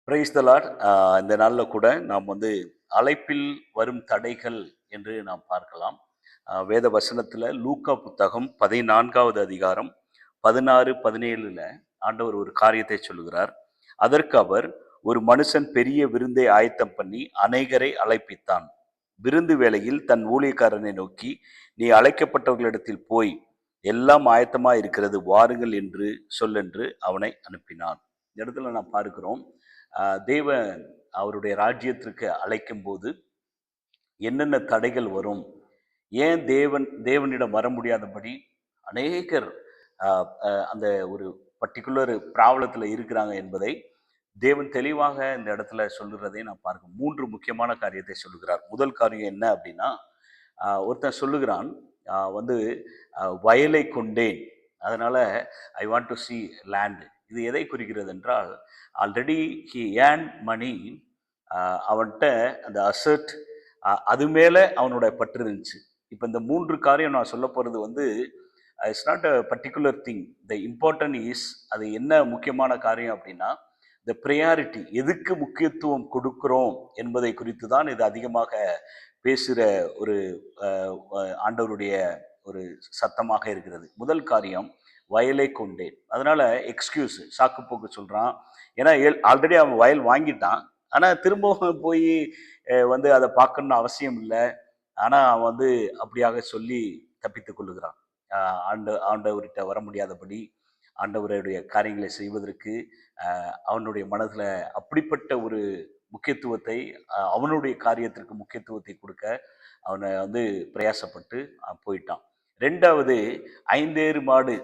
Praise the Lord. இந்த நாளில் கூட நாம் வந்து அழைப்பில் வரும் தடைகள் என்று நாம் பார்க்கலாம். வேத வசனத்தில் லூக்கா புத்தகம் 14வது அதிகாரம் 16-17 ஆண்டவர் ஒரு காரியத்தை சொல்லுகிறார். அதற்கு அவர், ஒரு மனுஷன் பெரிய விருந்தை ஆயத்தம் பண்ணி அநேகரை அழைப்பித்தான். விருந்து வேளையில் தன் ஊழியக்காரனை நோக்கி, நீ அழைக்கப்பட்டவர்களிடத்தில் போய், எல்லாம் ஆயத்தமா இருக்கிறது, வாருங்கள் என்று சொல்லென்று அவனை அனுப்பினான். இந்த இடத்துல நாம் பார்க்கிறோம், தேவன் அவருடைய ராஜ்யத்திற்கு அழைக்கும் போது என்னென்ன தடைகள் வரும், ஏன் தேவனிடம் வர முடியாதபடி அநேகர் அந்த ஒரு பர்டிகுலர் ப்ராப்ளத்தில் இருக்கிறாங்க என்பதை தேவன் தெளிவாக இந்த இடத்துல சொல்லுறதை நான் பார்க்க 3 முக்கியமான காரியத்தை சொல்லுகிறார். முதல் காரியம் என்ன அப்படின்னா, ஒருத்தன் சொல்லுகிறான், வந்து வயலை கொண்டேன், அதனால I want to C land. இது எதை குறிக்கிறது என்றால், ஆல்ரெடி ஹி ஏர்ன் மணி, அவன்கிட்ட அந்த அசர்ட் அது மேலே அவனோட பற்று இருந்துச்சு. இப்போ இந்த 3 காரியம் நான் சொல்ல போகிறது வந்து, it's not a particular thing. The important is, அது என்ன முக்கியமான காரியம் அப்படின்னா, த ப்ரையாரிட்டி, எதுக்கு முக்கியத்துவம் கொடுக்குறோம் என்பதை குறித்து தான் இது அதிகமாக பேசுகிற ஒரு ஆண்டவருடைய ஒரு சத்தமாக இருக்கிறது. முதல் காரியம், வயலை கொண்டேன். அதனால எக்ஸ்கியூஸ், சாக்கு போக்கு சொல்கிறான். ஏன்னா ஆல்ரெடி அவன் வயல் வாங்கிட்டான், ஆனால் திரும்பவும் போய் வந்து அதை பார்க்கணுன்னு அவசியம் இல்லை. ஆனால் அவன் வந்து அப்படியாக சொல்லி தப்பித்து கொள்ளுகிறான். ஆண்டவர்கிட்ட வர முடியாதபடி ஆண்டவருடைய காரியங்களை செய்வதற்கு அவனுடைய மனதில் அப்படிப்பட்ட ஒரு முக்கியத்துவத்தை, அவனுடைய காரியத்திற்கு முக்கியத்துவத்தை கொடுக்க அவனை வந்து பிரயாசப்பட்டு போயிட்டான். ரெண்டாவது, 5 ஏறு மாடு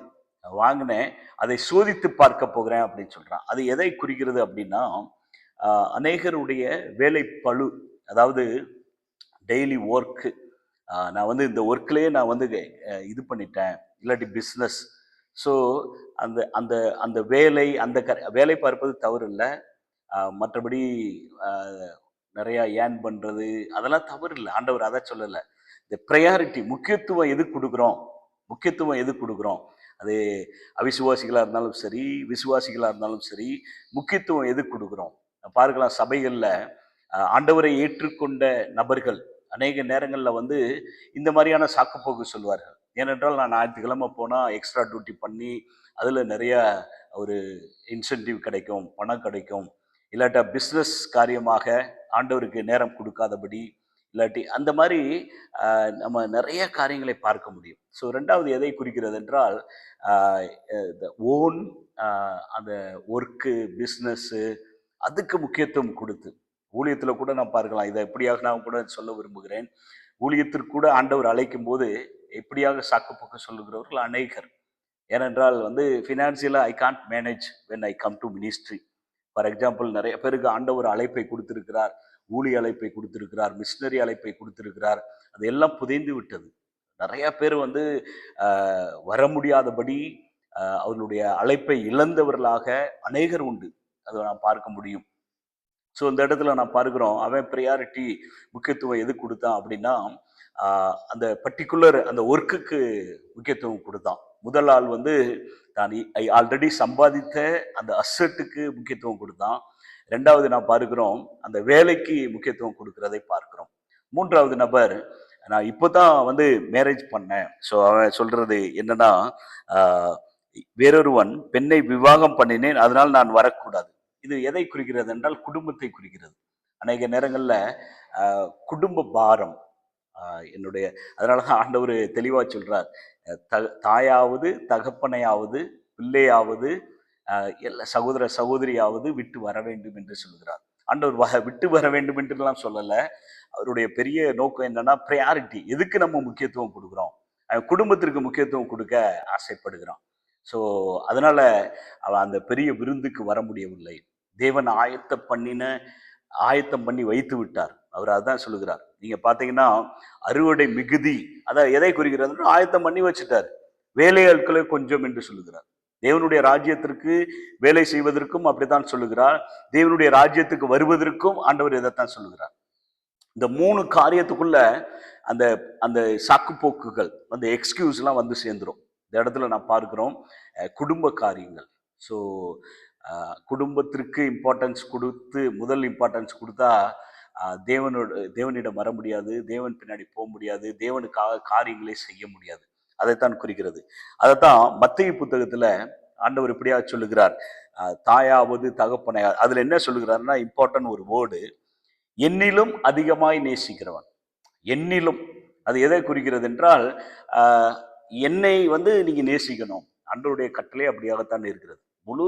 வாங்கினேன், அதை சோதித்து பார்க்க போகிறேன் அப்படின்னு சொல்கிறான். அது எதை குறிக்கிறது அப்படின்னா, அநேகருடைய வேலை பளு, அதாவது டெய்லி ஒர்க்கு, நான் வந்து இந்த ஒர்க்லேயே நான் வந்து இது பண்ணிட்டேன், இல்லாட்டி பிஸ்னஸ். ஸோ அந்த அந்த அந்த வேலை, அந்த வேலை பார்ப்பது தவறு இல்லை, மற்றபடி நிறையா ஏர்ன் பண்ணுறது அதெல்லாம் தவறு இல்லை, ஆண்டவர் அதை சொல்லலை. இந்த ப்ரையாரிட்டி, முக்கியத்துவம் எது கொடுக்குறோம், முக்கியத்துவம் எது கொடுக்குறோம், அது அவிசுவாசிகளாக இருந்தாலும் சரி, விசுவாசிகளாக இருந்தாலும் சரி, முக்கியத்துவம் எது கொடுக்குறோம். பார்க்கலாம், சபைகளில் ஆண்டவரை ஏற்றுக்கொண்ட நபர்கள் அநேக நேரங்களில் வந்து இந்த மாதிரியான சாக்குப்போக்கு சொல்வார்கள். ஏனென்றால், நான் ஞாயிற்றுக்கிழமை போனால் எக்ஸ்ட்ரா டியூட்டி பண்ணி அதில் நிறைய ஒரு இன்சென்டிவ் கிடைக்கும், பணம் கிடைக்கும், இல்லாட்டா பிஸ்னஸ் காரியமாக ஆண்டவருக்கு நேரம் கொடுக்காதபடி, இல்லாட்டி அந்த மாதிரி நம்ம நிறைய காரியங்களை பார்க்க முடியும். ஸோ ரெண்டாவது எதை குறிக்கிறது என்றால், ஓன் அந்த ஒர்க்கு, பிஸ்னஸ்ஸு, அதுக்கு முக்கியத்துவம் கொடுத்து, ஊழியத்தில் கூட நான் பார்க்கலாம். இதை எப்படியாக நான் கூட சொல்ல விரும்புகிறேன். ஊழியத்திற்கு கூட ஆண்டவர் அழைக்கும் போது எப்படியாக சாக்குப்போக்கு சொல்லுகிறவர்கள் அநேகர். ஏனென்றால் வந்து ஃபினான்சியலாக I can't manage when I come to ministry. For example, நிறைய பேருக்கு ஆண்டவர் அழைப்பை கொடுத்திருக்கிறார், ஊழிய அழைப்பை கொடுத்திருக்கிறார், மிஷினரி அழைப்பை கொடுத்திருக்கிறார். அது எல்லாம் புதைந்து விட்டது. நிறைய பேர் வந்து வர முடியாதபடி அவர்களுடைய அழைப்பை இழந்தவர்களாக அநேகர் உண்டு. அதை நான் பார்க்க முடியும். ஸோ இந்த இடத்துல நான் பார்க்குறோம், அவன் ப்ரையாரிட்டி, முக்கியத்துவம் எது கொடுத்தான் அப்படின்னா, அந்த பர்டிகுலர் அந்த ஒர்க்குக்கு முக்கியத்துவம் கொடுத்தான். முதல் ஆள் வந்து தான் ஆல்ரெடி சம்பாதித்த அந்த அசட்டுக்கு முக்கியத்துவம் கொடுத்தான். ரெண்டாவது நான் பார்க்கிறோம், அந்த வேலைக்கு முக்கியத்துவம் கொடுக்கிறதை பார்க்கிறோம். மூன்றாவது நபர், நான் இப்போ தான் வந்து மேரேஜ் பண்ணேன். ஸோ அவன் சொல்றது என்னன்னா, வேறொருவன் பெண்ணை விவாகம் பண்ணினேன், அதனால் நான் வரக்கூடாது. இது எதை குறிக்கிறது என்றால், குடும்பத்தை குறிக்கிறது. அநேக நேரங்களில் குடும்ப பாரம், என்னுடைய, அதனால தான் ஆண்டவர் தெளிவாக சொல்றார், தாயாவது, தகப்பனையாவது, பிள்ளையாவது, எல்லா சகோதர சகோதரியாவது விட்டு வர வேண்டும் என்று சொல்கிறார். ஆண்டவர் விட்டு வர வேண்டும் என்றுலாம் சொல்லலை. அவருடைய பெரிய நோக்கம் என்னன்னா, ப்ரையாரிட்டி, எதுக்கு நம்ம முக்கியத்துவம் கொடுக்குறோம், குடும்பத்திற்கு முக்கியத்துவம் கொடுக்க ஆசைப்படுகிறான். ஸோ அதனால அவன் அந்த பெரிய விருந்துக்கு வர முடியவில்லை. தேவன் ஆயத்தம் பண்ணி வைத்து விட்டார். அவர் அதான் சொல்லுகிறார். நீங்க பாத்தீங்கன்னா, அறுவடை மிகுதி, அதான் எதை குறிக்கிறது, ஆயத்தம் பண்ணி வச்சுட்டார். வேலையாட்களே கொஞ்சம் என்று சொல்லுகிறார். தேவனுடைய ராஜ்யத்திற்கு வேலை செய்வதற்கும் அப்படித்தான் சொல்லுகிறார். தேவனுடைய ராஜ்யத்துக்கு வருவதற்கும் ஆண்டவர் இதைத்தான் சொல்லுகிறார். இந்த 3 காரியத்துக்குள்ள அந்த அந்த சாக்குப்போக்குகள், அந்த எக்ஸ்கியூஸ் எல்லாம் வந்து சேர்ந்துடும். இந்த இடத்துல நான் பார்க்கிறோம், குடும்ப காரியங்கள். ஸோ குடும்பத்திற்கு இம்பார்ட்டன்ஸ் கொடுத்து முதல் இம்பார்ட்டன்ஸ் கொடுத்தா தேவனிடம் வர முடியாது, தேவன் பின்னாடி போக முடியாது, தேவனுக்காக காரியங்களை செய்ய முடியாது. அதைத்தான் குறிக்கிறது. அதைத்தான் மத்தேயு புத்தகத்துல ஆண்டவர் இப்படியா சொல்லுகிறார், தாயாவது தகப்பனையா, அதுல என்ன சொல்லுகிறாருன்னா இம்பார்ட்டன்ட் ஒரு வேர்டு, என்னிலும் அதிகமாய் நேசிக்கிறவன். என்னிலும், அது எதை குறிக்கிறது என்றால் என்னை நீங்க நேசிக்கணும். ஆண்டவருடைய கட்டளை அப்படியாகத்தான் இருக்கிறது. முழு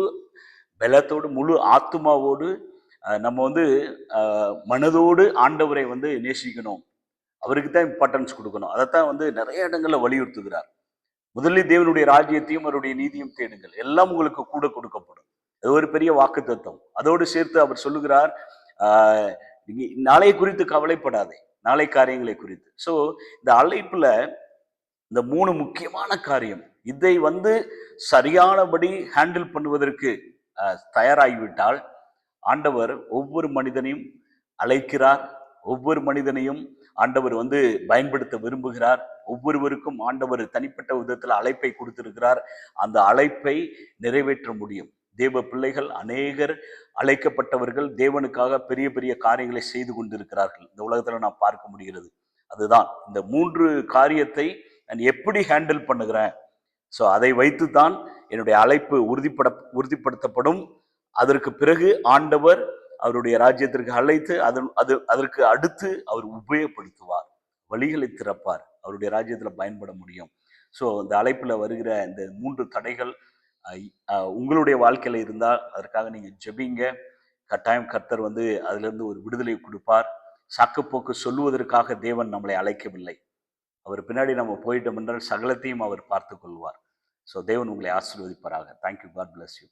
பலத்தோடு முழு ஆத்துமாவோடு நம்ம மனதோடு ஆண்டவரை நேசிக்கணும். அவருக்கு தான் இம்பார்ட்டன்ஸ் கொடுக்கணும். அதைத்தான் நிறைய இடங்கள்ல வலியுறுத்துகிறார். முதலில் தேவனுடைய ராஜ்யத்தையும் அவருடைய நீதியும் தேடுங்கள், எல்லாம் உங்களுக்கு கூட கொடுக்கப்படும். அது ஒரு பெரிய வாக்கு தத்துவம். அதோடு சேர்த்து அவர் சொல்லுகிறார், நீங்க நாளை குறித்து கவலைப்படாதே, நாளை காரியங்களை குறித்து. ஸோ இந்த அழைப்புல இந்த 3 முக்கியமான காரியம், இதை சரியானபடி ஹேண்டில் பண்ணுவதற்கு தயாராகிவிட்டால் ஆண்டவர் ஒவ்வொரு மனிதனையும் அழைக்கிறார். ஒவ்வொரு மனிதனையும் ஆண்டவர் பயன்படுத்த விரும்புகிறார். ஒவ்வொருவருக்கும் ஆண்டவர் தனிப்பட்ட விதத்தில் அழைப்பை கொடுத்திருக்கிறார். அந்த அழைப்பை நிறைவேற்ற முடியும். தேவ பிள்ளைகள் அநேகர் அழைக்கப்பட்டவர்கள் தேவனுக்காக பெரிய பெரிய காரியங்களை செய்து கொண்டிருக்கிறார்கள். இந்த உலகத்துல நான் பார்க்க முடிகிறது. அதுதான் இந்த 3 காரியத்தை நான் எப்படி ஹேண்டில் பண்ணுகிறேன். ஸோ அதை வைத்துத்தான் என்னுடைய அழைப்பு உறுதிப்படுத்தப்படும். அதற்கு பிறகு ஆண்டவர் அவருடைய ராஜ்யத்திற்கு அழைத்து அதற்கு அடுத்து அவர் உபயோகப்படுத்துவார், வழிகளை திறப்பார், அவருடைய ராஜ்யத்தில் பயன்பட முடியும். ஸோ இந்த அழைப்பில் வருகிற இந்த 3 தடைகள் உங்களுடைய வாழ்க்கையில் இருந்தால் அதற்காக நீங்கள் ஜெபிங்க. கட்டாயம் கர்த்தர் அதிலிருந்து ஒரு விடுதலை கொடுப்பார். சாக்குப்போக்கு சொல்லுவதற்காக தேவன் நம்மளை அழைக்கவில்லை. அவர் பின்னாடி நம்ம போயிட்டோம் என்றால் சகலத்தையும் அவர் பார்த்து கொள்வார். ஸோ தேவன் உங்களை ஆசீர்வதிப்பாராக. தேங்க்யூ. God bless you.